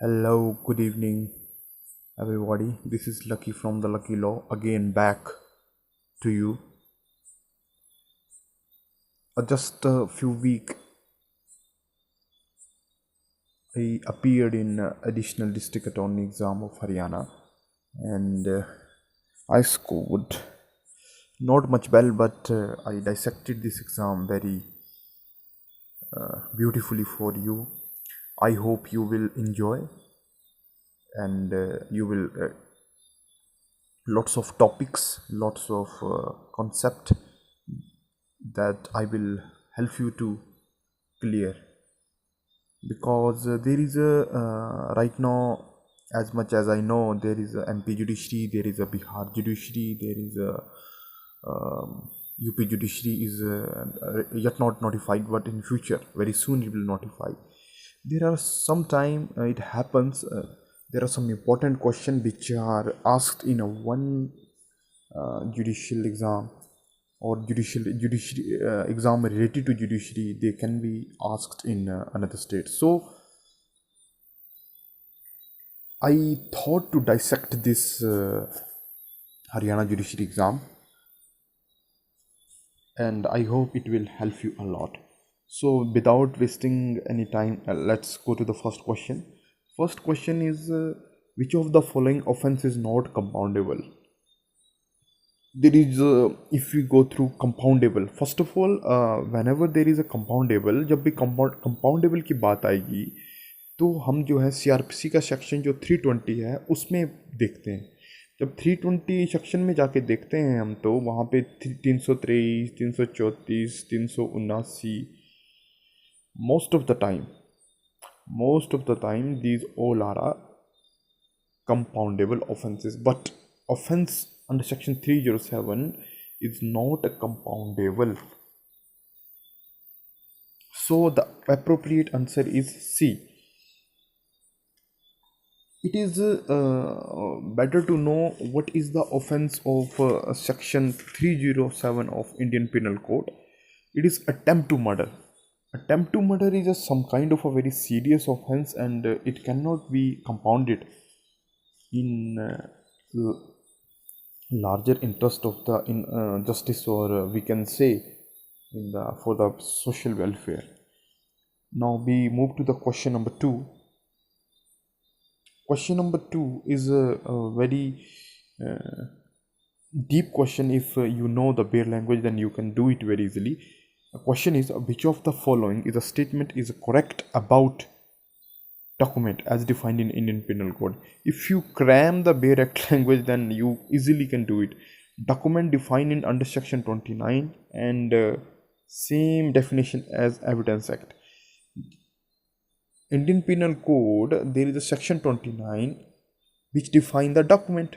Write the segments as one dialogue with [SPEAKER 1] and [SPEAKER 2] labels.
[SPEAKER 1] Hello, good evening, everybody. This is Lucky from the Lucky Law again back to you. Just a few weeks, I appeared in additional district attorney exam of Haryana, and I scored not much well, but I dissected this exam very beautifully for you. I hope you will enjoy, and you will lots of topics, lots of concept that I will help you to clear, because there is a right now, as much as I know, there is a MP judiciary, there is a Bihar judiciary, there is a UP judiciary is yet not notified, but in future very soon it will notify. There are sometime it happens, there are some important questions which are asked in a one judicial exam, or judiciary exam related to judiciary, they can be asked in another state. So I thought to dissect this Haryana judiciary exam, and I hope it will help you a lot. So without wasting any time, let's go to the first question. First question is, which of the following offense is not compoundable? There is if we go through compoundable, first of all, whenever there is a compoundable, जब भी compoundable की बात आएगी तो हम जो है CrPC का सेक्शन जो 320 है उसमें देखते हैं. जब 320 सेक्शन में जाके देखते हैं हम, तो वहाँ पे 323, 334, 379, most of the time these all are compoundable offenses, but offense under section 307 is not a compoundable. So the appropriate answer is C. It is better to know what is the offense of section 307 of Indian Penal Code. It is attempt to murder. Attempt to murder is some kind of a very serious offense, and it cannot be compounded in larger interest of the justice, or we can say in the for the social welfare. Now we move to the question number 2. Question number 2 is a very deep question. If you know the bare language, then you can do it very easily. The question is, which of the following is a statement is correct about document as defined in Indian Penal Code? If you cram the bare act language, then you easily can do it. Document defined in under section 29, and same definition as Evidence Act. Indian Penal Code, there is a section 29 which define the document,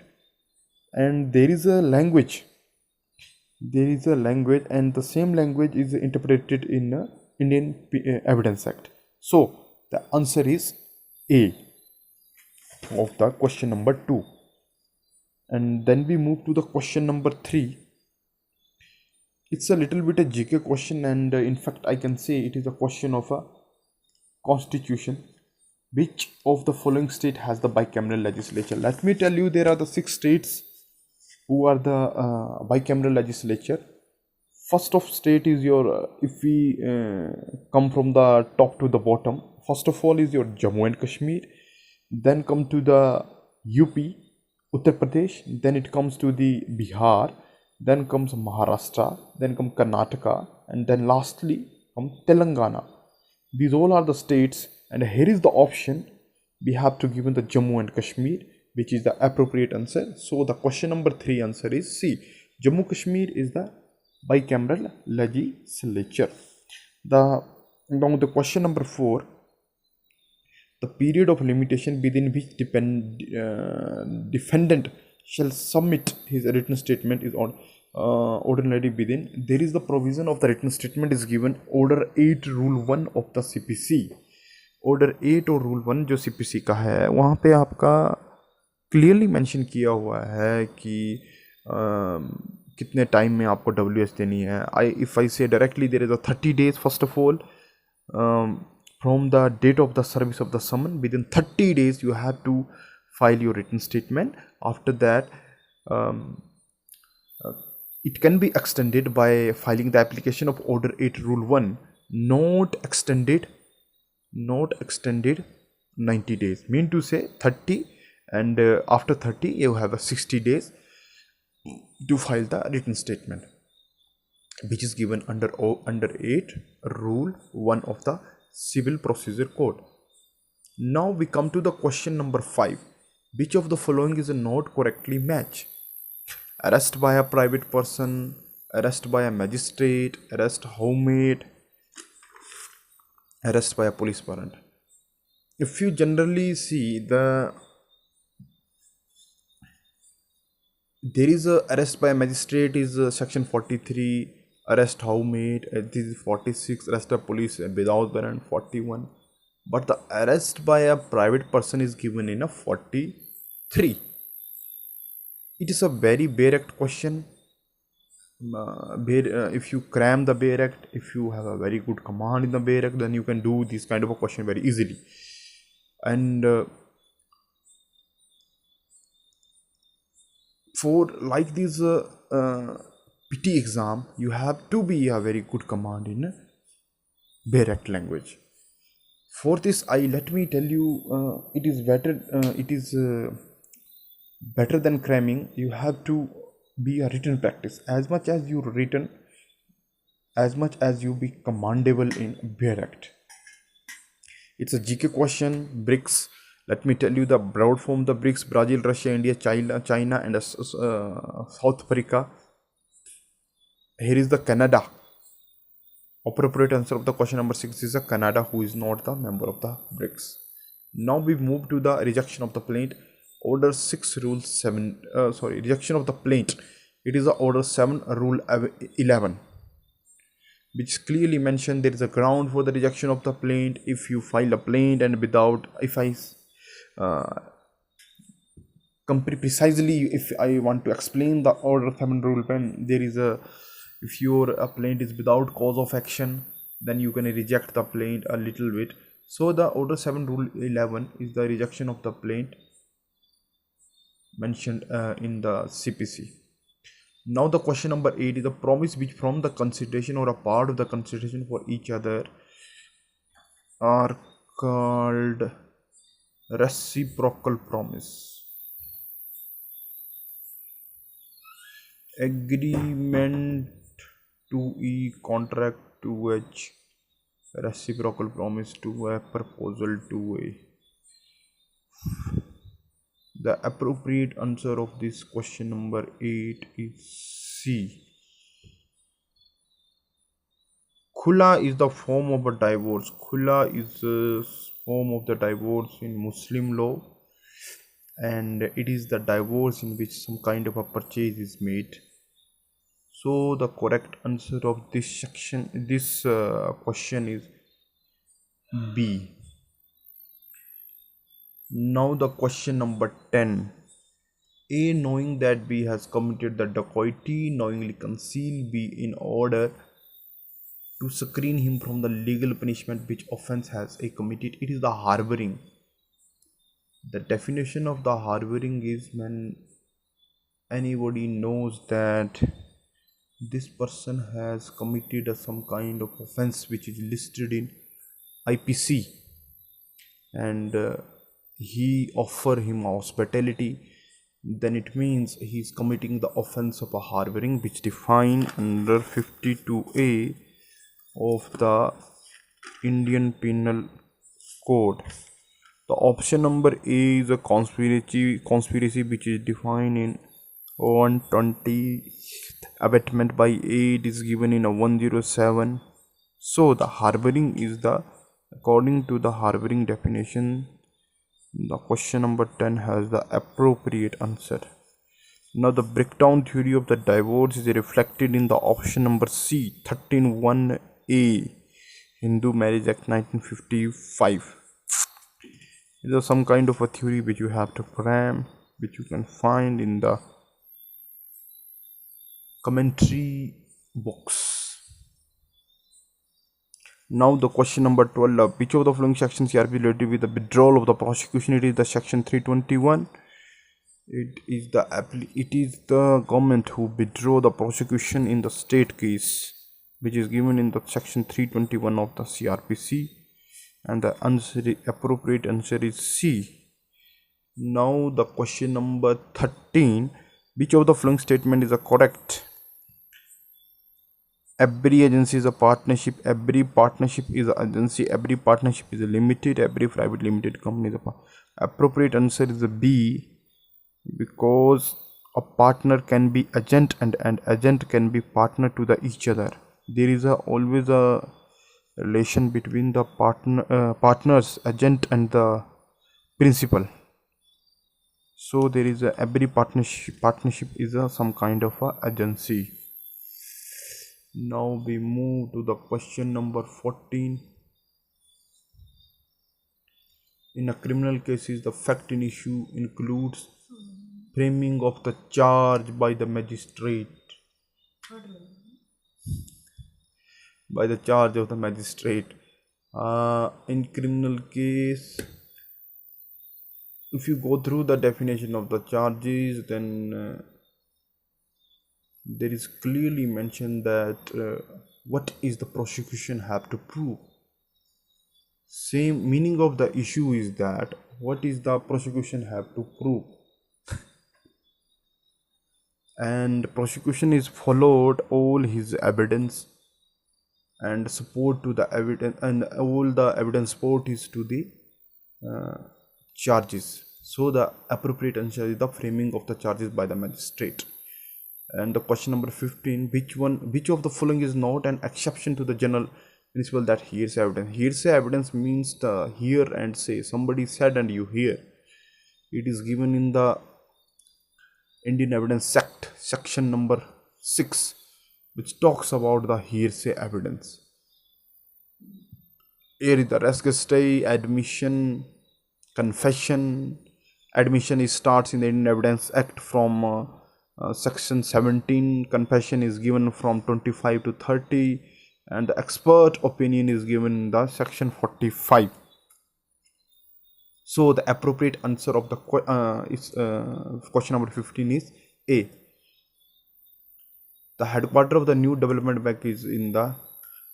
[SPEAKER 1] and there is a language, and the same language is interpreted in Indian Evidence Act. So the answer is A of the question number 2. And then we move to the question number 3. It's a little bit a GK question, and in fact I can say it is a question of a constitution. Which of the following state has the bicameral legislature? Let me tell you, there are the 6 states who are the bicameral legislature. First of state is your, if we come from the top to the bottom, first of all is your Jammu and Kashmir, then come to the UP, Uttar Pradesh, then it comes to the Bihar, then comes Maharashtra, then come Karnataka, and then lastly come Telangana. These all are the states, and here is the option. We have to given the Jammu and Kashmir, which is the appropriate answer. So the question number 3 answer is C. Jammu Kashmir is the bicameral legislature. Now the question number 4. The period of limitation within which defendant shall submit his written statement is on ordinarily within. There is the provision of the written statement is given order 8 rule 1 of the CPC. Order 8 और rule 1 जो CPC का है, वहाँ पे आपका clearly mention किया हुआ है कि कितने टाइम में आपको WH देनी है. If I say directly, there is a 30 days first of all from the date of the service of the summon. Within 30 days you have to file your written statement. After that, um, it can be extended by filing the application of order 8 rule 1, not extended 90 days, mean to say 30, and after 30 you have a 60 days to file the written statement, which is given under 8 rule 1 of the civil procedure code. Now we come to the question number 5. Which of the following is not correctly matched? Arrest by a private person, arrest by a magistrate, arrest homemade, arrest by a police warrant. If you generally see there is a arrest by a magistrate is section 43, arrest homemade this is 46, arrest of police without warrant 41, but the arrest by a private person is given in a 43. It is a very bare act question. If you cram the bare act, if you have a very good command in the bare act, then you can do this kind of a question very easily. And for like this PT exam, you have to be a very good command in bare act language. For this, let me tell you, it is better than cramming. You have to be a written practice. As much as you written, as much as you be commandable in bare act. It's a GK question. BRICS. Let me tell you the broad form: the BRICS: Brazil, Russia, India, China, and South Africa. Here is the Canada. Appropriate answer of the question number 6 is a Canada, who is not the member of the BRICS. Now we move to the rejection of the plaint. Order 6 rule 7 rejection of the plaint. It is the order 7 rule 11, which clearly mentioned there is a ground for the rejection of the plaint if you file a plaint and without, if I precisely, if I want to explain the order 7 rule, when there is if your plaint is without cause of action, then you can reject the plaint a little bit. So the order 7 rule 11 is the rejection of the plaint mentioned in the CPC. Now the question number 8 is the promise which from the consideration or a part of the consideration for each other are called reciprocal promise. Agreement to E, contract to H, reciprocal promise to A, proposal to A. The appropriate answer of this question number 8 is C. Khula is the form of a divorce. Khula is a form of the divorce in Muslim law, and it is the divorce in which some kind of a purchase is made. So the correct answer of this section, this question is B. Now the question number 10. A, knowing that B has committed the dacoity, knowingly conceal B in order to screen him from the legal punishment which offense has A committed. It is the harboring. The definition of the harboring is when anybody knows that this person has committed some kind of offense which is listed in IPC, and he offer him hospitality, then it means he is committing the offense of a harboring, which defined under 52A of the Indian Penal Code. The option number A is a conspiracy which is defined in 120. Abetment by aid is given in a 107. So the harboring is the, according to the harboring definition, the question number 10 has the appropriate answer. Now the breakdown theory of the divorce is reflected in the option number C, 13(1)(a), Hindu Marriage Act 1955. It is some kind of a theory which you have to cram, which you can find in the commentary box. Now the question number 12, which of the following sections are related with the withdrawal of the prosecution? It is the section 321. It is the government who withdraw the prosecution in the state case, which is given in the section 321 of the CRPC, and the answer, appropriate answer is C. Now the question number 13, which of the following statement is a correct? Every agency is a partnership, every partnership is an agency, every partnership is a limited, every private limited company is a appropriate answer is a B, because a partner can be agent and an agent can be partner to the each other. There is always a relation between the partners, agent and the principal. So there is every partnership is some kind of a agency. Now we move to the question number 14. In a criminal cases, the fact in issue includes framing of the charge by the magistrate. By the charge of the magistrate. In criminal case, if you go through the definition of the charges, then there is clearly mentioned that what is the prosecution have to prove. Same meaning of the issue is that what is the prosecution have to prove, and prosecution is followed all his evidence and support to the evidence, and all the evidence support is to the charges. So the appropriate answer is the framing of the charges by the magistrate. And the question number 15, which of the following is not an exception to the general principle that hearsay evidence? Hearsay evidence means the hear and say. Somebody said and you hear. It is given in the Indian Evidence Act, section number 6, which talks about the hearsay evidence. Here is the res gestae, admission, confession. Admission starts in the Indian Evidence Act from section 17. Confession is given from 25 to 30, and the expert opinion is given in the section 45. So the appropriate answer of the question number 15 is A. The headquarter of the New Development Bank is in the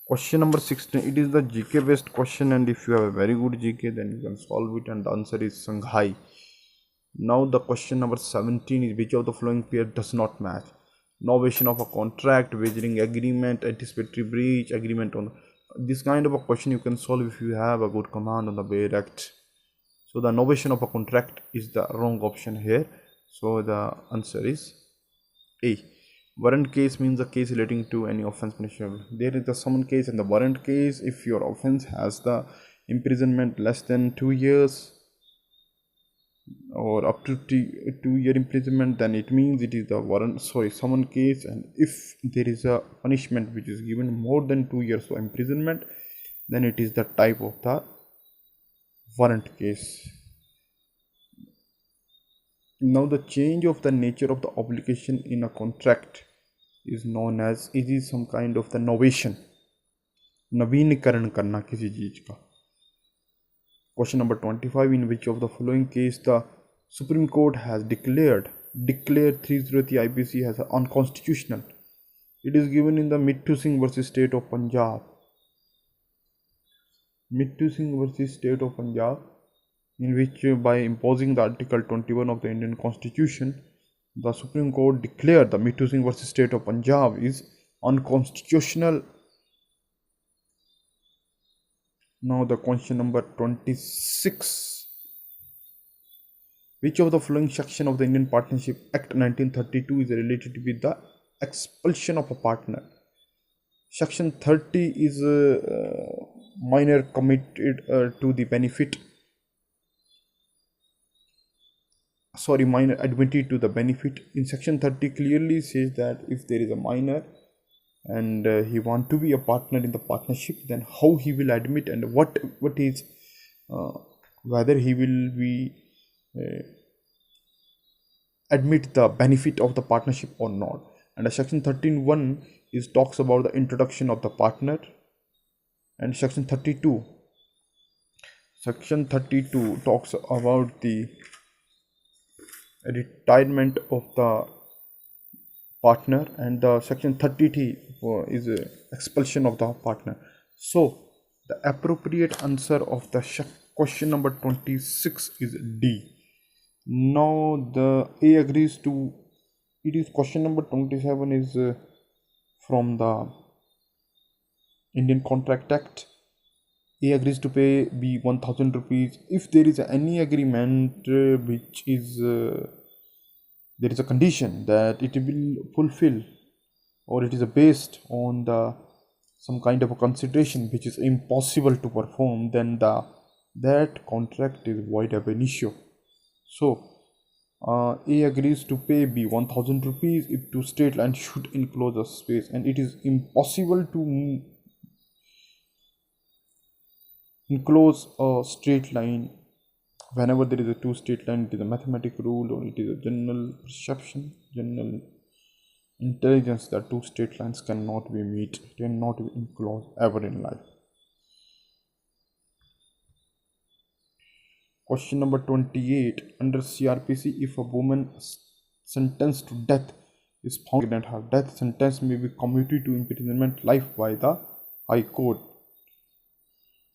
[SPEAKER 1] question number 16. It is the GK based question, and if you have a very good GK, then you can solve it, and the answer is Shanghai. Now the question number 17 is which of the following pair does not match? Novation of a contract, wagering agreement, anticipatory breach, agreement on this kind of a question you can solve if you have a good command on the Bail Act. So the novation of a contract is the wrong option here. So the answer is A. Warrant case means a case relating to any offense punishable. There is the summon case and the warrant case. If your offense has the imprisonment less than 2 years or up to 2-year imprisonment, then it means it is the summon case. And if there is a punishment which is given more than 2 years of imprisonment, then it is the type of the warrant case. Now the change of the nature of the obligation in a contract is known as, it is some kind of the novation, नवीनीकरण करना किसी चीज का. Question number 25, in which of the following case the Supreme Court has declared 303 IPC as unconstitutional? It is given in the Mittu Singh versus State of Punjab. Mittu Singh versus State of Punjab, in which by imposing the Article 21 of the Indian Constitution, the Supreme Court declared the Mittu Singh versus State of Punjab is unconstitutional. Now the question number 26. Which of the following section of the Indian Partnership Act 1932 is related with the expulsion of a partner? Section 30 is minor committed to the benefit. Minor admitted to the benefit. In section 30 clearly says that if there is a minor and he want to be a partner in the partnership, then how he will admit and what is whether he will be admit the benefit of the partnership or not. And section 13(1) is talks about the introduction of the partner, And section 32 talks about the retirement of the partner, and the section 30T is expulsion of the partner. So the appropriate answer of the question number 26 is D. Now the A agrees to, it is question number 27 is from the Indian Contract Act. A agrees to pay B 1000 rupees if there is any agreement which is there is a condition that it will fulfill, or it is based on the some kind of a consideration which is impossible to perform, then that contract is void ab initio. So A agrees to pay B 1000 rupees if two straight lines should enclose a space, and it is impossible to enclose a straight line whenever there is a two straight line. It is a mathematical rule, or it is a general perception, general intelligence that two straight lines cannot be meet, cannot be enclosed ever in life. Question number 28. Under CRPC, if a woman sentenced to death is found guilty, her death sentence may be commuted to imprisonment life by the High Court.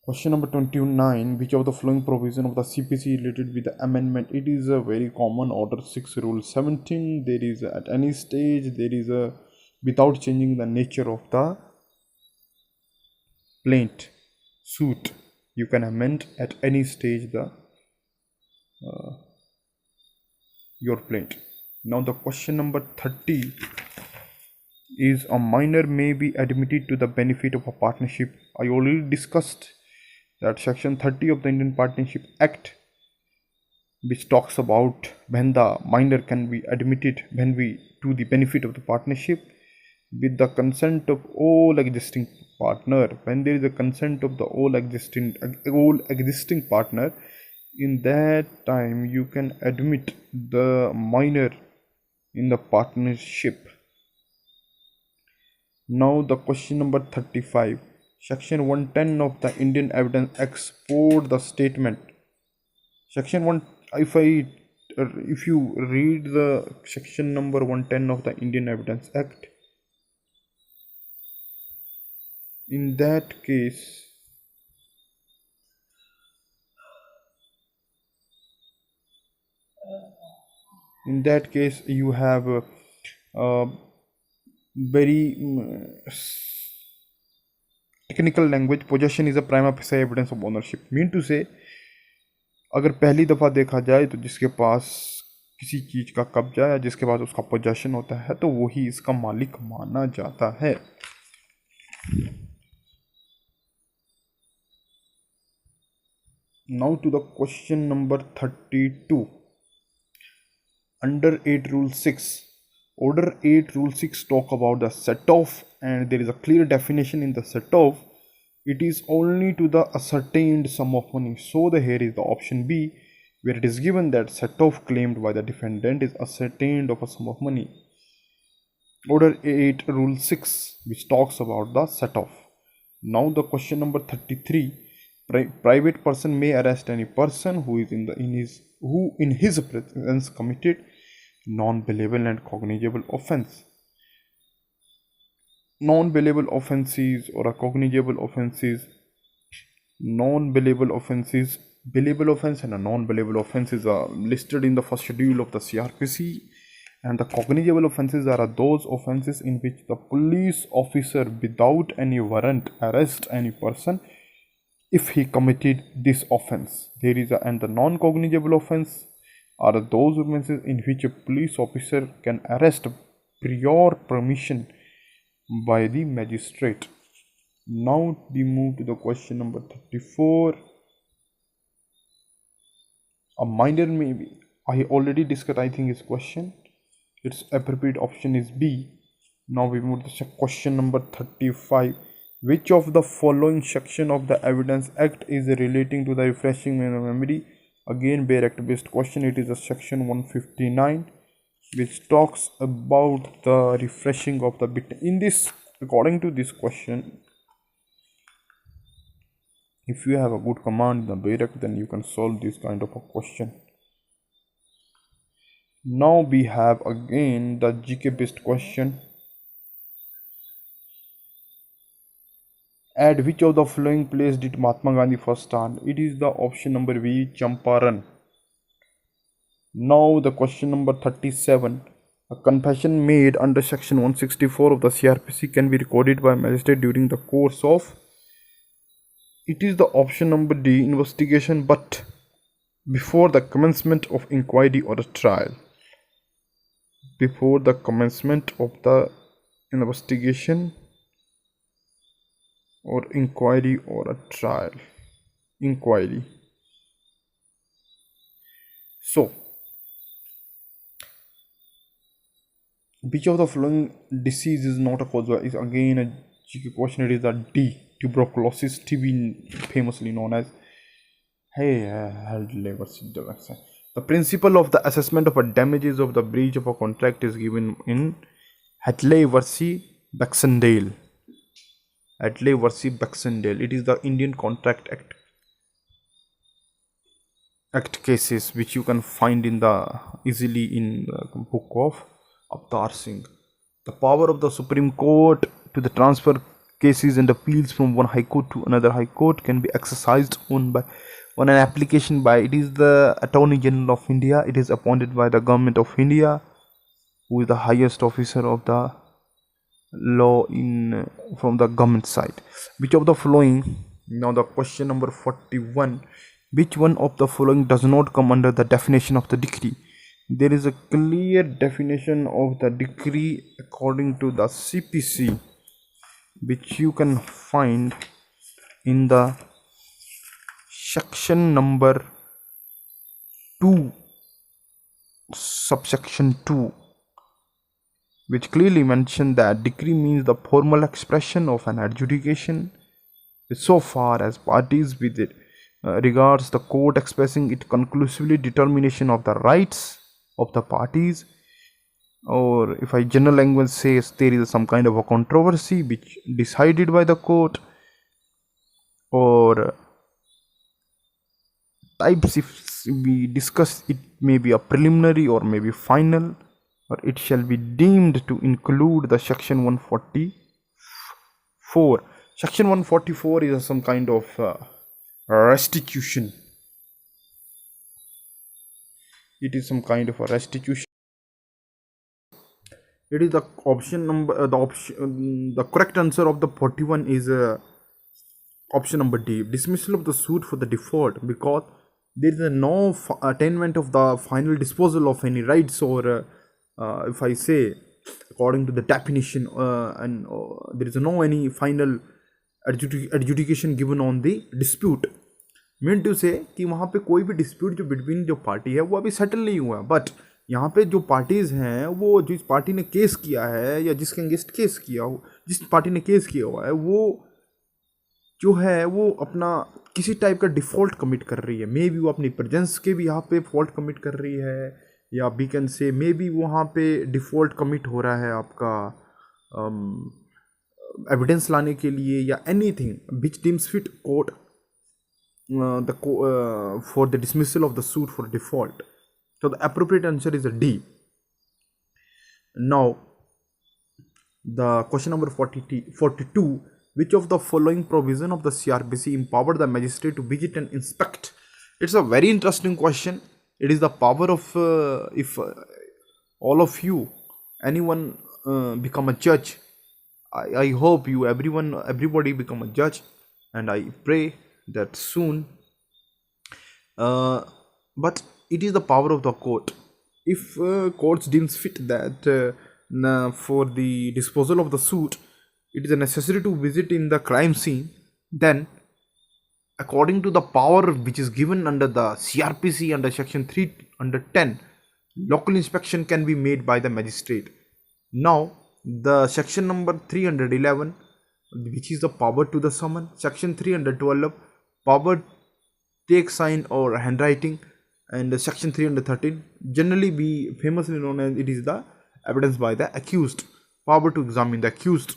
[SPEAKER 1] Question number 29. Which of the following provision of the CPC related with the amendment? It is a very common order 6 rule 17. There is at any stage, there is a without changing the nature of the plaint suit, you can amend at any stage the your plaint. Now the question number 30 is a minor may be admitted to the benefit of a partnership. I already discussed that section 30 of the Indian Partnership Act, which talks about when the minor can be admitted to the benefit of the partnership with the consent of all existing partner. When there is a consent of the all existing partner, in that time you can admit the minor in the partnership. Now the question number 35. Section 110 of the Indian Evidence Act support the statement. Section 1, if you read the section number 110 of the Indian Evidence Act, in that case you have very technical language. Possession is a prima facie evidence of ownership. Mean to say, अगर पहली दफ़ा देखा जाए तो जिसके पास किसी चीज़ का कब्जा या जिसके पास उसका पोजेशन होता है तो वही इसका मालिक माना जाता है. Now to the question number 32. Under 8 rule 6, order 8 rule 6 talk about the set off, and there is a clear definition in the set off. It is only to the ascertained sum of money. So here is the option B, where it is given that set off claimed by the defendant is ascertained of a sum of money. Order 8 rule 6, which talks about the set off. Now the question number 33. Private person may arrest any person who is in his presence committed non-bailable and cognizable offense. Non-bailable offenses or a cognizable offenses. Non-bailable offenses, bailable offense and a non-bailable offenses are listed in the first schedule of the CRPC, and the cognizable offenses are those offenses in which the police officer without any warrant arrests any person if he committed this offense. And the non-cognizable offense are those offenses in which a police officer can arrest prior permission by the magistrate. Now we move to the question number 34. A minor may be, I already discussed, I think, this question. Its appropriate option is B. Now we move to question number 35. Which of the following section of the Evidence Act is relating to the refreshing memory? Again, Bail Act based question. It is a section 159, which talks about the refreshing of the bit. In this, according to this question, If you have a good command in the barrack, then you can solve this kind of a question. Now we have again the GK based question. At which of the following place did Mahatma Gandhi first stand? It is the option number B, Champaran. Now the question number 37. A confession made under section 164 of the CRPC can be recorded by a magistrate during the course of. It is the option number D, investigation, but before the commencement of inquiry or a trial. Before the commencement of the investigation or inquiry or a trial. Inquiry. So, which of the following disease is not a cause? Is again a GK question. It is a D, tuberculosis, TB, famously known as the principle of the assessment of a damages of the breach of a contract is given in Hatley vs. Baxendale. Hatley vs. Baxendale. It is the Indian Contract Act cases which you can find in the easily in the book of Avtar Singh. The power of the Supreme Court to the transfer cases and appeals from one high court to another high court can be exercised on an application by it is the Attorney General of India. It is appointed by the Government of India, who is the highest officer of the law in from the government side. Which of the following, now the question number 41, which one of the following does not come under the definition of the decree? There is a clear definition of the decree according to the CPC, which you can find in the section number 2, subsection 2, which clearly mentioned that decree means the formal expression of an adjudication so far as parties with it regards the court expressing it conclusively determination of the rights of the parties, or if I general language says there is some kind of a controversy which decided by the court, or types if we discuss it may be a preliminary or maybe final, or it shall be deemed to include the section 144. Section 144 is some kind of restitution. It is some kind of a restitution. It is the option number the correct answer of the 41 is option number D, dismissal of the suit for the default, because there is no attainment of the final disposal of any rights, or if I say according to the definition, and there is no any final adjudication given on the dispute. Mean to say कि वहाँ पे कोई भी dispute जो between जो party है वो अभी सेटल नहीं हुआ है, बट यहाँ पे जो पार्टीज़ हैं वो जिस पार्टी ने केस किया है या जिसके अगेंस्ट केस किया हो, जिस पार्टी ने केस किया हुआ है वो जो है वो अपना किसी टाइप का डिफ़ॉल्ट कमिट कर रही है। मे बी वो अपनी प्रेजेंस के भी यहाँ पे फॉल्ट कमिट कर रही है, या we can say may be वहाँ पे डिफ़ॉल्ट कमिट हो रहा है आपका एविडेंस लाने के लिए, या anything which deems fit court for the dismissal of the suit for default. So the appropriate answer is a D. Now the question number 42, which of the following provision of the CRPC empowered the magistrate to visit and inspect? It's a very interesting question. It is the power of if all of you, anyone become a judge. I hope you everybody become a judge, and I pray that soon, but it is the power of the court. If courts deems fit that for the disposal of the suit it is necessary to visit in the crime scene, then according to the power which is given under the CRPC under section 3 under 10, local inspection can be made by the magistrate. Now the section number 311, which is the power to the summon, section 312 power take sign or handwriting, and section 313 generally be famously known as it is the evidence by the accused, power to examine the accused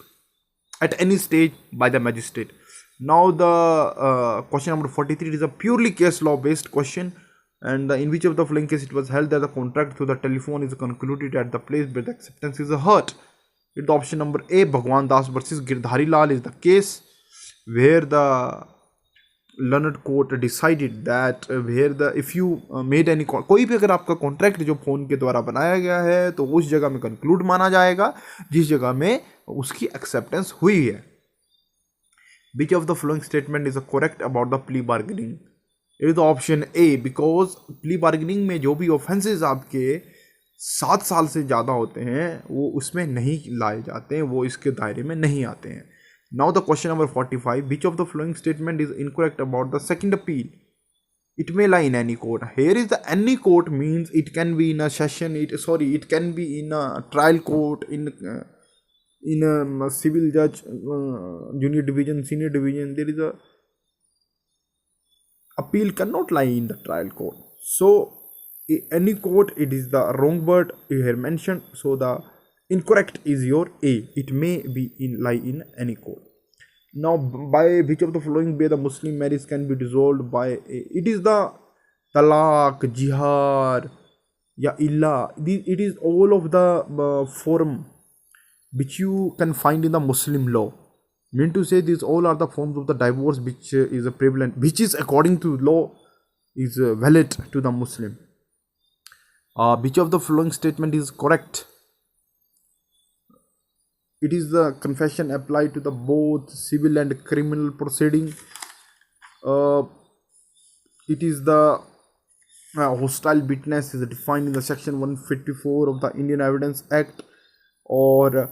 [SPEAKER 1] at any stage by the magistrate. Now the question number 43 is a purely case law based question, and in which of the following case it was held that the contract through the telephone is concluded at the place where the acceptance is heard. It option number A, Bhagwan Das versus Girdhari Lal is the case where the learned court decided that where the if you made any कोई भी अगर आपका contract जो phone के द्वारा बनाया गया है तो उस जगह में कंक्लूड माना जाएगा जिस जगह में उसकी एक्सेप्टेंस हुई है. Which of the following statement is correct about the plea bargaining? It is the option A, because plea bargaining में जो भी offenses आपके 7 साल से ज़्यादा होते हैं वो उसमें नहीं लाए जाते हैं, वो इसके दायरे में नहीं आते हैं. Now the question number 45, which of the following statement is incorrect about the second appeal? It may lie in any court. Here is the any court means it can be in a session, it can be in a trial court, in a civil judge, junior division, senior division. There is a appeal cannot lie in the trial court. So any court, it is the wrong word you have mentioned. So the incorrect is your A. It may be lie in any court. Now by which of the following way the Muslim marriage can be dissolved by it is the talaq, jihar, ya illa. It is all of the form which you can find in the Muslim law. Mean to say these all are the forms of the divorce which is prevalent, which is according to law is valid to the Muslim. Which of the following statement is correct? It is the confession applied to the both civil and criminal proceeding. It is the hostile witness is defined in the section 154 of the Indian Evidence Act, or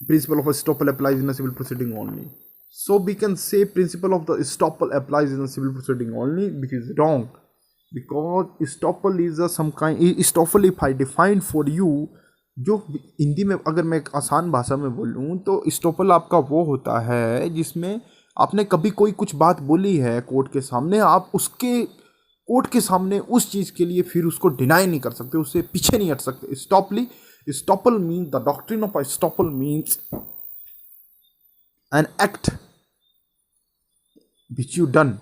[SPEAKER 1] principle of estoppel applies in a civil proceeding only. So we can say principle of the estoppel applies in a civil proceeding only, which is wrong, because estoppel is a some kind estoppel if I define for you, जो हिंदी में अगर मैं एक आसान भाषा में बोलूँ तो estoppel आपका वो होता है जिसमें आपने कभी कोई कुछ बात बोली है कोर्ट के सामने, आप उसके कोर्ट के सामने उस चीज़ के लिए फिर उसको डिनाई नहीं कर सकते, उससे पीछे नहीं हट सकते. Estoppel means, the doctrine of estoppel means an act which you done,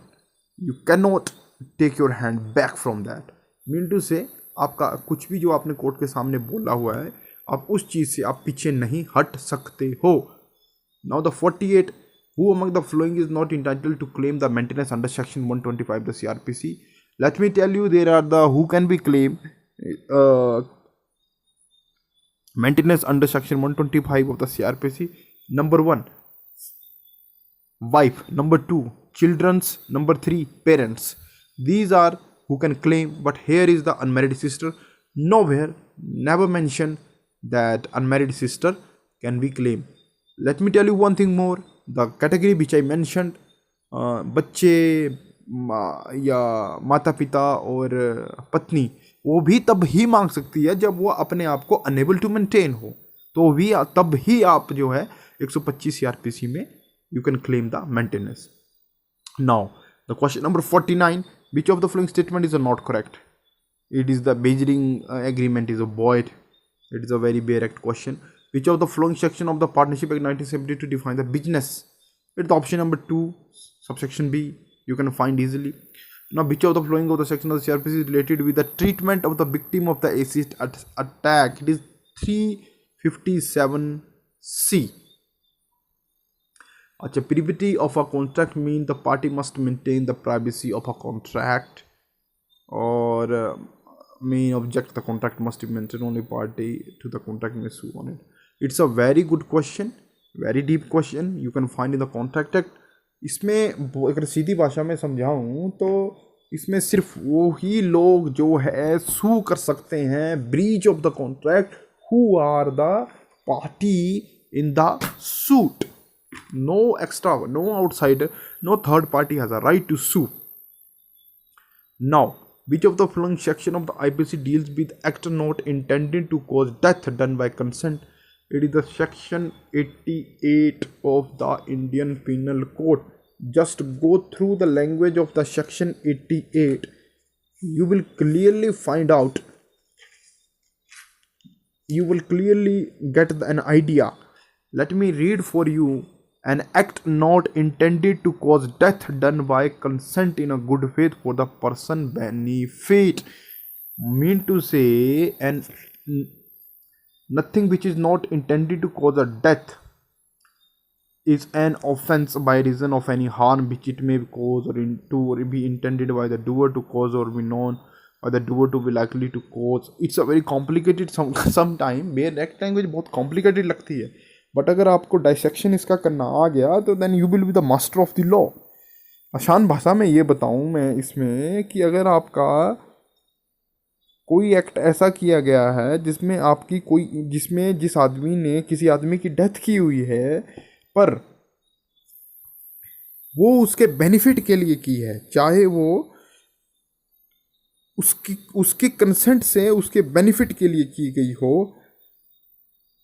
[SPEAKER 1] you cannot take your hand back from that. Mean to say आपका कुछ भी जो आपने कोर्ट के सामने बोला हुआ है आप उस चीज़ से आप पीछे नहीं हट सकते हो. Now the 48, who among the following is not entitled to claim the maintenance under section 125 the CRPC? Let me tell you, there are the who can be claimed maintenance under section 125 of the CRPC. Number 1, wife. Number 2, children's. Number 3, parents. These are who can claim, but here is the unmarried sister. Nowhere, never mention that unmarried sister can be claimed. Let me tell you one thing more. The category which I mentioned, बच्चे या माता पिता और पत्नी, वो भी तब ही मांग सकती है जब वो अपने आप को अनेबल टू मेंटेन हो, तो भी तब ही आप जो है 125 CRPC में you can claim the maintenance. Now the question number 49, which of the following statement is not correct? It is the Beijing agreement is a void. It is a very direct question. Which of the following section of the Partnership Act 1972 define the business? It's the option number 2, subsection B. You can find easily. Now, which of the following of the section of the CRPC is related with the treatment of the victim of the acid attack? It is 357C. अच्छा, privity of a contract mean the party must maintain the privacy of a contract, or main object the contract must be maintained, only party to the contract may sue on it. It's a very good question, very deep question. You can find in the Contract Act. इसमें अगर सीधी भाषा में समझाऊँ तो इसमें सिर्फ वो ही लोग जो है सू कर सकते हैं breach of the contract who are the party in the suit. No extra, no outsider, no third party has a right to sue. Now, which of the following section of the IPC deals with act not intended to cause death done by consent? It is the section 88 of the Indian Penal Code. Just go through the language of the section 88. You will clearly find out. You will clearly get an idea. Let me read for you an act not intended to cause death done by consent in a good faith for the person benefit. Mean to say, and nothing which is not intended to cause a death is an offense by reason of any harm which it may cause or be intended by the doer to cause or be known by the doer to be likely to cause. It's a very complicated sometime मेरे next language बहुत complicated लगती है, but अगर आपको dissection इसका करना आ गया तो then you will be the master of the law. आसान भाषा में ये बताऊं मैं इसमें कि अगर आपका कोई एक्ट ऐसा किया गया है जिसमें आपकी कोई जिसमें जिस आदमी ने किसी आदमी की डेथ की हुई है पर वो उसके बेनिफिट के लिए की है, चाहे वो उसकी कंसेंट से उसके बेनिफिट के लिए की गई हो,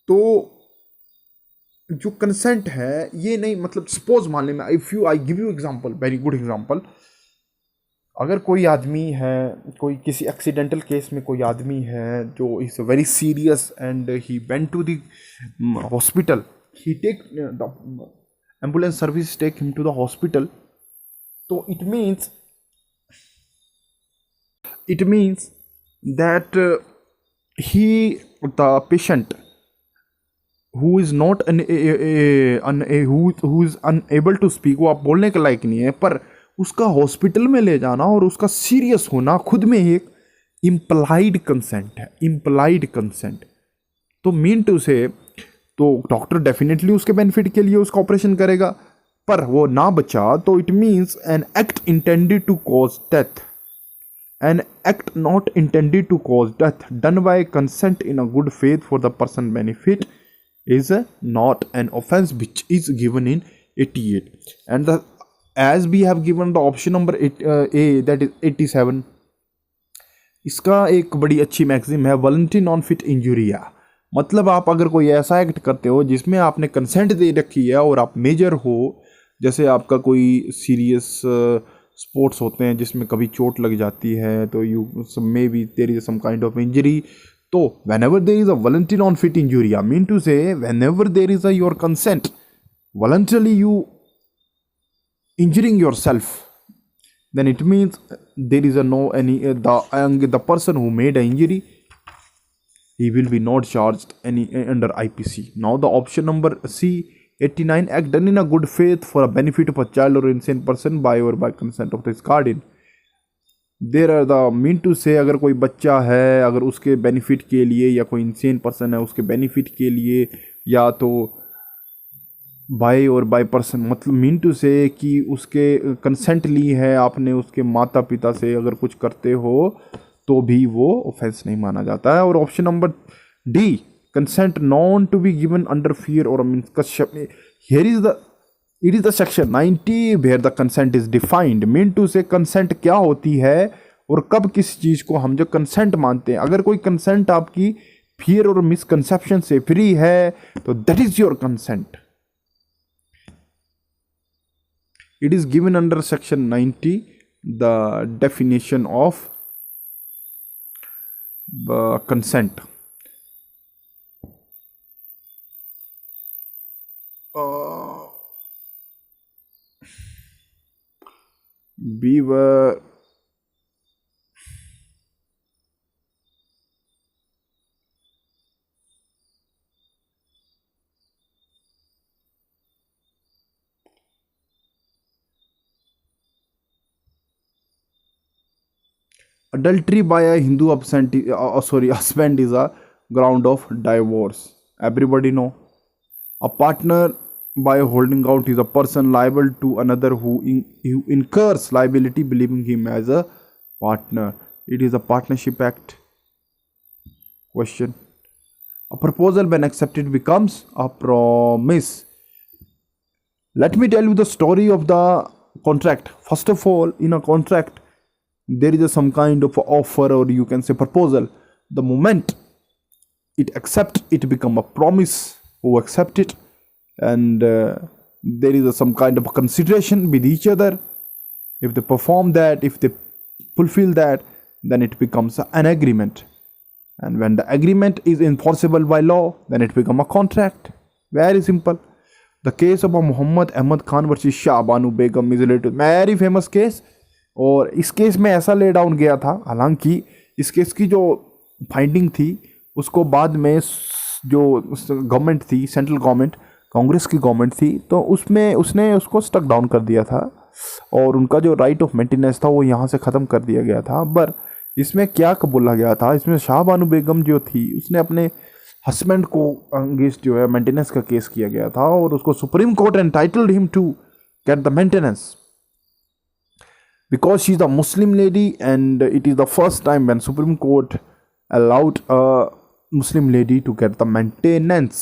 [SPEAKER 1] तो जो कंसेंट है ये नहीं, मतलब सपोज मान लें, I give you example, very good example. अगर कोई आदमी है, कोई किसी एक्सीडेंटल केस में कोई आदमी है जो is very serious and he went to the hospital, he take the ambulance service take him to the hospital, so it means that the patient who is not who is unable to speak, वो आप बोलने के लायक नहीं है, पर उसका hospital में ले जाना और उसका सीरियस होना खुद में एक इम्प्लाइड कंसेंट है, इम्प्लाइड कंसेंट. तो मीन टू से तो डॉक्टर डेफिनेटली उसके बेनिफिट के लिए उसका ऑपरेशन करेगा, पर वो ना बचा तो it means an act intended to cause death, an act not intended to cause death done by consent in a good faith for the person benefit is not an offence which is given in 88. And the as we have given the option number A that is 87. इसका एक बड़ी अच्छी maxim है, voluntary non fit इंजुरिया. मतलब आप अगर कोई ऐसा एक्ट करते हो जिसमें आपने कंसेंट दे रखी है और आप मेजर हो, जैसे आपका कोई सीरियस स्पोर्ट्स होते हैं जिसमें कभी चोट लग जाती है, तो you may be there is some kind of injury, तो whenever there is a voluntary non fit injury, I mean to say whenever there is a your consent voluntarily you injuring yourself, then it means there is a no any the person who made an injury, he will be not charged any under IPC. Now the option number C 89, act done in a good faith for a benefit of a child or insane person by or by consent of his guardian. There are the mean to say अगर कोई बच्चा है, अगर उसके benefit के लिए, या कोई इंसेन पर्सन है उसके बेनिफिट के लिए, या तो बाय और बाय पर्सन, मतलब मीन टू से कि उसके कंसेंट ली है आपने उसके माता पिता से, अगर कुछ करते हो तो भी वो ऑफेंस नहीं माना जाता है. और option number D, consent non to be given under fear or means, here is the it is the section 90 where the consent is defined. Mean to say consent क्या होती है और कब किस चीज़ को हम जो कंसेंट मानते हैं. अगर कोई कंसेंट आपकी फियर और मिसकंसेप्शन से फ्री है तो that is your consent. It is given under section 90, the definition of consent. We were adultery by a Hindu husband is a ground of divorce. Everybody know. A partner by holding out is a person liable to another who incurs liability believing him as a partner. It is a partnership act. Question. A proposal when accepted becomes a promise. Let me tell you the story of the contract. First of all, in a contract, there is some kind of offer, or you can say proposal. The moment it accepts, it become a promise who accept it, and there is some kind of consideration with each other. If they perform that, if they fulfill that, then it becomes an agreement, and when the agreement is enforceable by law, then it become a contract. Very simple. The case of Mohammad Ahmed Khan versus Shah Bano Begum is related, very famous case. और इस case में ऐसा lay down गया था, हालांकि इस case की जो फाइंडिंग थी उसको बाद में जो गवर्नमेंट थी, सेंट्रल गवर्नमेंट, कांग्रेस की गवर्नमेंट थी, तो उसमें उसने उसको स्टक डाउन कर दिया था और उनका जो राइट ऑफ मेंटेनेंस था वो यहाँ से ख़त्म कर दिया गया था। पर इसमें क्या बोला गया था, इसमें शाह बानू बेगम जो थी उसने अपने हस्बैंड को अगेंस्ट जो है मेंटेनेंस का केस किया गया था और उसको supreme court entitled him to get the maintenance because she is a Muslim lady, and it is the first time when Supreme Court allowed a Muslim lady to get the maintenance.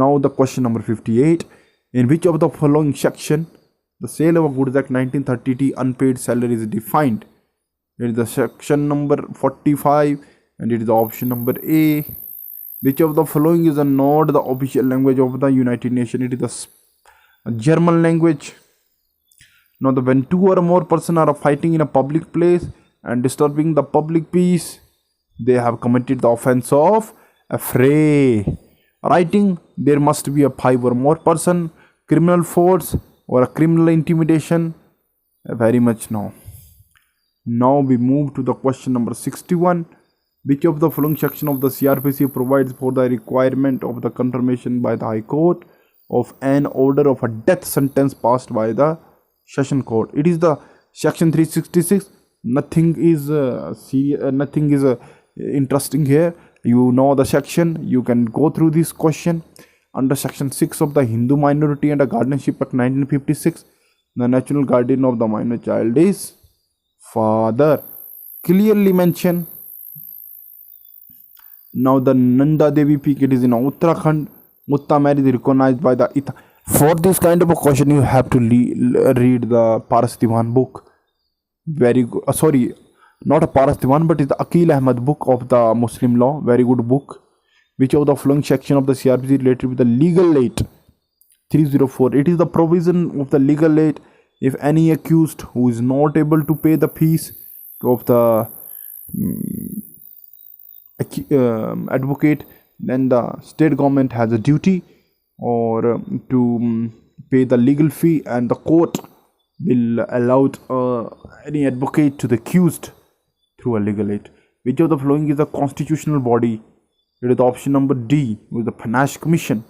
[SPEAKER 1] Now the question number 58. In which of the following section the Sale of Goods Act 1930 unpaid salary is defined? It is the section number 45 and it is the option number A. Which of the following is not the official language of the United Nations? It is the German language. Now, when two or more persons are fighting in a public place and disturbing the public peace, they have committed the offense of affray. Writing, there must be a 5 or more person, criminal force or a criminal intimidation. Very much no. Now we move to the question number 61. Which of the following section of the CRPC provides for the requirement of the confirmation by the High Court of an order of a death sentence passed by the Session Court? It is the section 366. Nothing is interesting here. You know the section, you can go through this question. Under section 6 of the Hindu Minority and Guardianship Act 1956, the natural guardian of the minor child is father, clearly mentioned. Now the Nanda Devi peak, it is in Uttarakhand. Mutta marriage is recognized by the For this kind of a question, you have to read the Paras Diwan book. Very good. Sorry, not a Paras Diwan, but it's the Aqil Ahmad book of the Muslim law. Very good book. Which of the following section of the CRPC related with the legal aid? 304. It is the provision of the legal aid if any accused who is not able to pay the fees of the advocate, then the state government has a duty or to pay the legal fee, and the court will allow any advocate to the accused through a legal aid. Which of the following is a constitutional body? It is the option number D, with the Panache Commission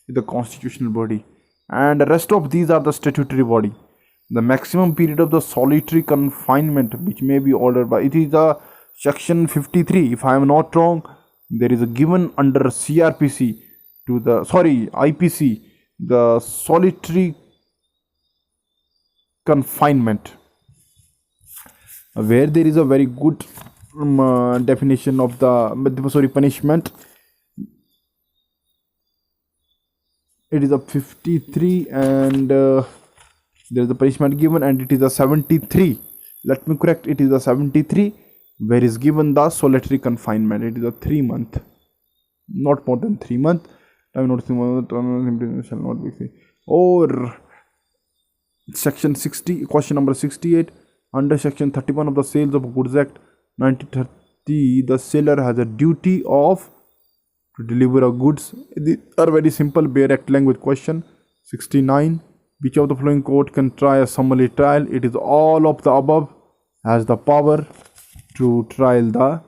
[SPEAKER 1] is the constitutional body, and the rest of these are the statutory body. The maximum period of the solitary confinement which may be ordered by, it is the section 53, if I am not wrong. There is a given under CRPC to the IPC, the solitary confinement, where there is a very good definition of the punishment. It is a 53 and there is a punishment given, and it is a 73. Let me correct, it is a 73 where is given the solitary confinement. It is a 3 month, not more than 3 months. Shall not be free. Or section 60, question number 68. Under section 31 of the Sales of Goods Act 1930, the seller has a duty of to deliver a goods. These are very simple bare act language question. 69. Which of the following court can try a summary trial? It is all of the above. Has the power to trial the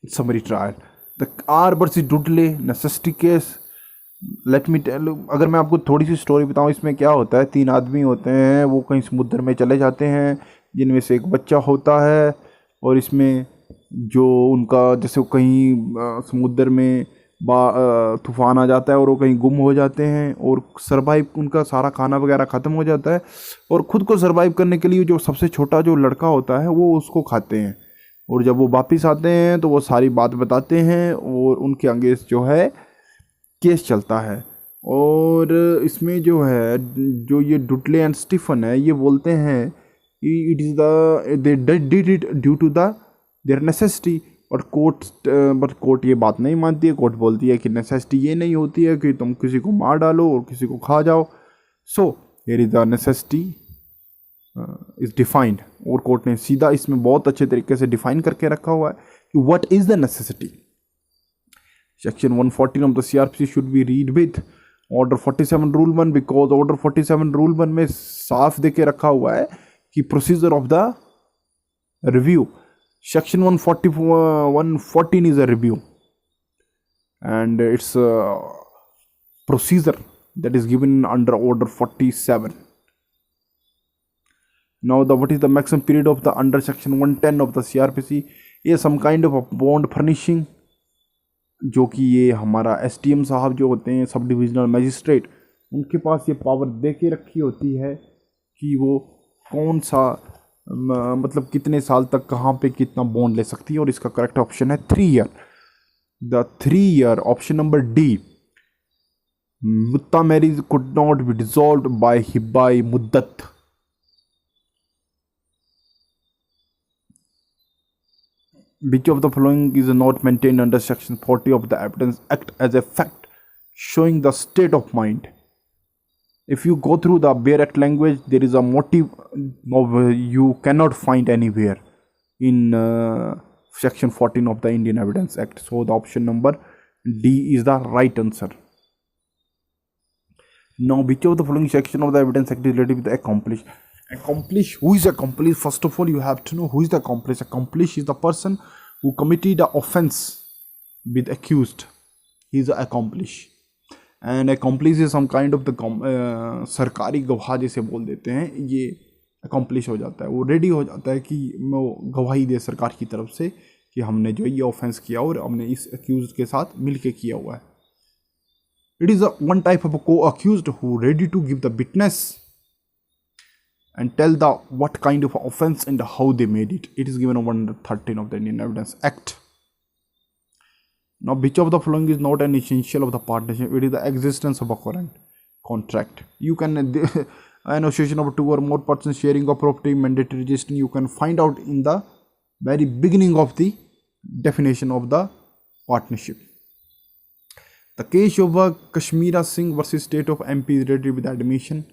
[SPEAKER 1] summary trial. The R versus Dudley necessity case. Let me tell, अगर मैं आपको थोड़ी सी story बताऊं, इसमें क्या होता है, 3 आदमी होते हैं, वो कहीं समुद्र में चले जाते हैं, जिनमें से एक बच्चा होता है, और इसमें जो उनका जैसे कहीं समुद्र में तूफान आ जाता है और वो कहीं गुम हो जाते हैं, और सरवाइव उनका सारा खाना वगैरह ख़त्म हो जाता है, और ख़ुद को सरवाइव करने के लिए जो सबसे छोटा जो लड़का होता है वो उसको खाते हैं, और जब वो वापस आते हैं तो वो सारी बात बताते हैं और उनके अगेंस्ट जो है केस चलता है। और इसमें जो है जो ये डुटले एंड स्टीफन है, ये बोलते हैं कि it is they did it due to the their necessity, but court ये बात नहीं मानती है। कोर्ट बोलती है कि नेसेसिटी ये नहीं होती है कि तुम किसी को मार डालो और किसी को खा जाओ। So here is the necessity is defined, और कोर्ट ने सीधा इसमें बहुत अच्छे तरीके से डिफाइन करके रखा हुआ है What is the necessity? Section 114 of the CRPC should be read with Order 47 Rule 1, because Order 47 Rule 1 में साफ देके रखा हुआ है कि procedure of the review. Section 114 is a review, and it's a procedure that is given under Order 47. Now, what is the maximum period of the under Section 110 of the CRPC? ये some kind of a bond furnishing, जो कि ये हमारा STM साहब जो होते हैं, sub divisional magistrate, उनके पास ये पावर दे के रखी होती है कि वो कौन सा मतलब कितने साल तक कहाँ पे कितना बॉन्ड ले सकती है, और इसका करेक्ट ऑप्शन है 3 year. The 3 year, option number D. मुत्ता marriage could not be dissolved by हिबाई मुद्दत. Which of the following is not maintained under Section 40 of the Evidence Act as a fact showing the state of mind? If you go through the bare act language, there is a motive of you cannot find anywhere in Section 14 of the Indian Evidence Act. So the option number D is the right answer. Now, which of the following section of the Evidence Act is related with accomplice? Accomplice, who is accomplice? First of all, you have to know who is the accomplice. Accomplice is the person who committed the offense with accused. He is the accomplice. And accomplice is some kind of the सरकारी गवाह जैसे बोल देते हैं, ये accomplice हो जाता है, वो रेडी हो जाता है कि वो गवाही दे सरकार की तरफ से कि हमने जो ये ऑफेंस किया और हमने इस accused के साथ मिलके किया हुआ है. It is a one type of a co-accused who ready to give the witness and tell the what kind of offense and how they made it. It is given on 113 of the Indian Evidence Act. Now, which of the following is not an essential of the partnership? It is the existence of a current contract. You can an association of 2 or more persons sharing of property, mandatory registration, you can find out in the very beginning of the definition of the partnership. The case of Kashmira Singh versus State of MP is related with admission.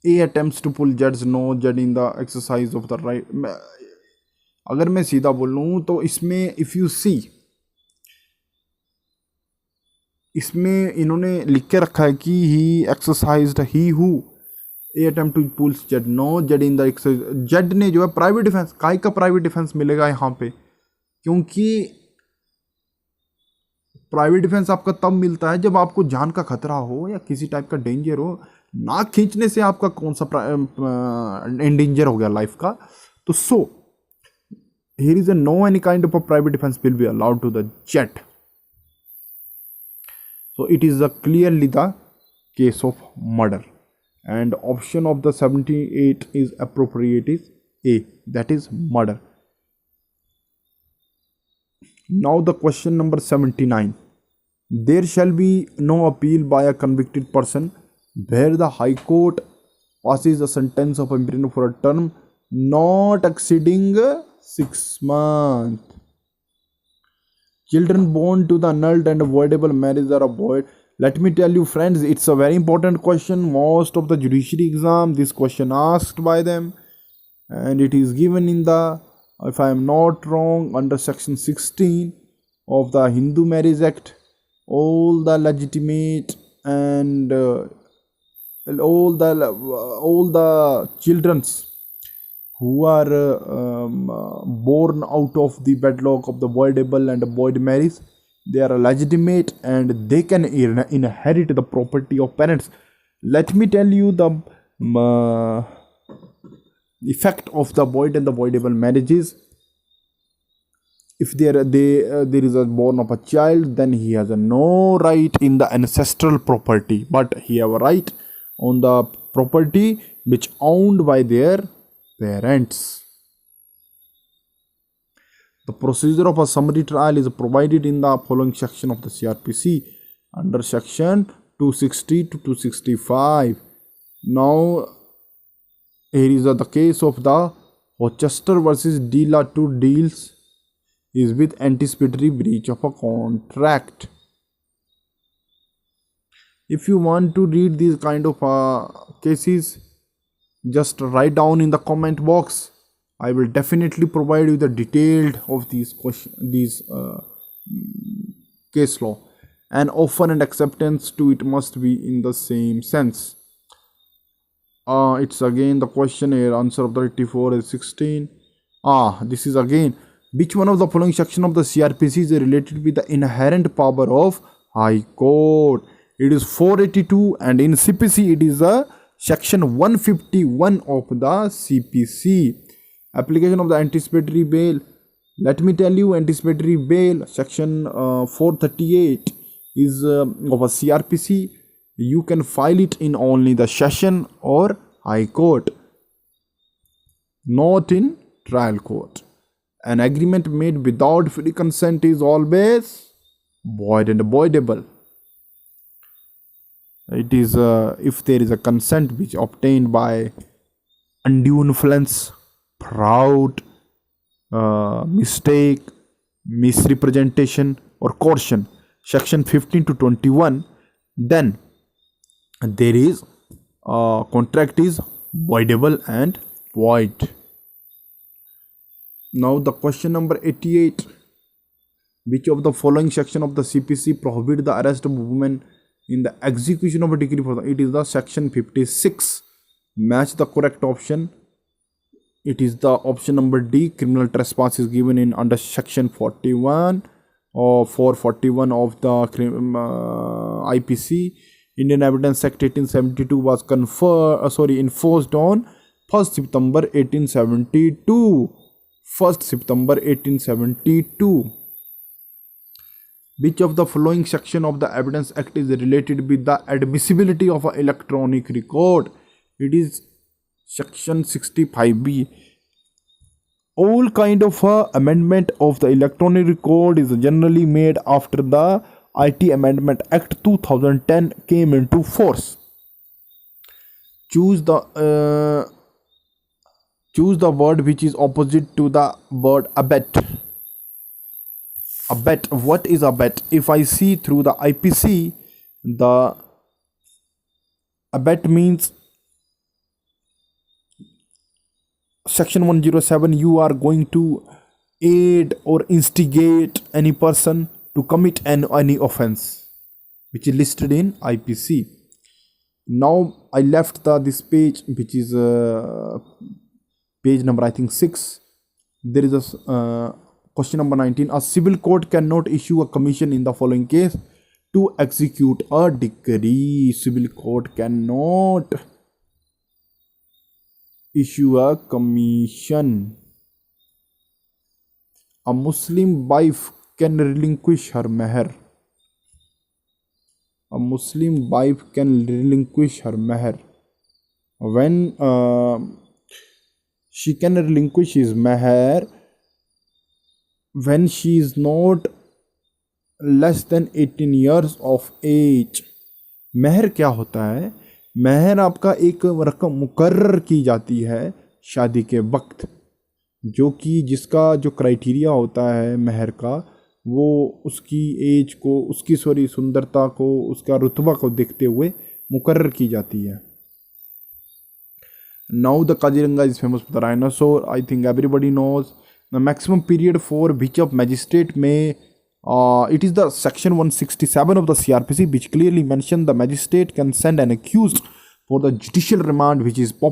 [SPEAKER 1] A attempts to pull judge, no judge in the exercise of the right. अगर मैं सीधा बोलूँ तो इसमें if you see, इसमें इन्होंने लिख के रखा है कि he exercised, he who A attempt to pull judge, no judge in the exercise. जज ने जो है प्राइवेट डिफेंस, काय का प्राइवेट डिफेंस मिलेगा यहाँ पे, क्योंकि प्राइवेट डिफेंस आपका तब मिलता है जब आपको जान का खतरा हो या किसी टाइप का डेंजर हो. नाक खींचने से आपका कौन सा एंडेंजर हो गया लाइफ का. तो so here is a no any kind of a private defence will be allowed to the jet. So it is clearly the case of murder, and option of the 78 is appropriate is A, that is murder. Now the question number 79. There shall be no appeal by a convicted person where the High Court passes a sentence of imprisonment for a term not exceeding 6 months. Children born to the annulled and voidable marriage are void. Let me tell you, friends, it's a very important question. Most of the judiciary exam, this question asked by them, and it is given in the, if I am not wrong, under section 16 of the Hindu Marriage Act. All the legitimate and all the childrens who are born out of the wedlock of the voidable and void marriage, they are legitimate and they can inherit the property of parents. Let me tell you the effect of the void and the voidable marriages. If there is a born of a child, then he has no right in the ancestral property, but he have a right on the property which owned by their parents. The procedure of a summary trial is provided in the following section of the CRPC under section 260 to 265. Now, here is the case of the Rochester versus Dealer 2 deals is with anticipatory breach of a contract. If you want to read these kind of cases, just write down in the comment box I will definitely provide you the detailed of these case law. And offer and acceptance to it must be in the same sense. It's again the question here. Answer of the 84 is 16. This is again, which one of the following section of the CRPC is related with the inherent power of High Court? It is 482, and in CPC it is a section 151 of the CPC. Application of the anticipatory bail. Let me tell you, anticipatory bail section 438 is of a CRPC. You can file it in only the session or High Court, not in trial court. An agreement made without free consent is always void and voidable. It is if there is a consent which obtained by undue influence, fraud, mistake, misrepresentation, or coercion, section 15 to 21, then there is contract is voidable and void. Now the question number 88. Which of the following section of the CPC prohibit the arrest of women in the execution of a decree for the? It is the section 56. Match the correct option. It is the option number D. Criminal trespass is given in under section 41 or 441 of the IPC. Indian Evidence Act 1872 was enforced on 1st September 1872. 1st September 1872. Which of the following section of the Evidence Act is related with the admissibility of an electronic record? It is section 65B. All kind of amendment of the electronic record is generally made after the IT Amendment Act 2010 came into force. Choose the word which is opposite to the word abet. Abet. What is abet? If I see through the IPC, the abet means section 107, you are going to aid or instigate any person to commit any offense which is listed in IPC. Now I left this page, which is page number I think 6. There is a question number 19. A civil court cannot issue a commission in the following case to execute a decree. Civil court cannot issue a commission. A Muslim wife can relinquish her meher. A Muslim wife can relinquish her meher when she can relinquish his meher when she is not less than 18 years of age. मेहर क्या होता है? मेहर आपका एक रकम मुकर्रर की जाती है शादी के वक्त, जो कि जिसका जो क्राइटेरिया होता है मेहर का, वो उसकी एज को, उसकी सुंदरता को, उसका रुतबा को देखते हुए मुकर्रर की जाती है. Now the Kaziranga is famous for the rhinoceros. I think everybody knows. The maximum period for which of magistrate may it is the section 167 of the CRPC, which clearly mentioned the magistrate can send an accused for the judicial remand, which is for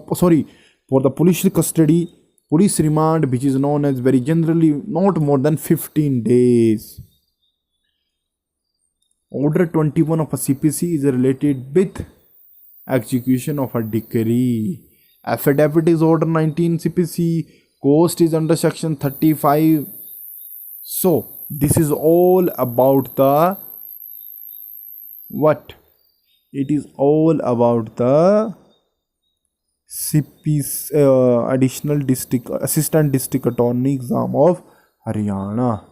[SPEAKER 1] the police custody, police remand, which is known as very generally not more than 15 days. Order 21 of a CPC is related with execution of a decree. Affidavit is order 19 CPC. Cost is under section 35. So this is all about the what? It is all about the CPC additional district assistant district attorney exam of Haryana.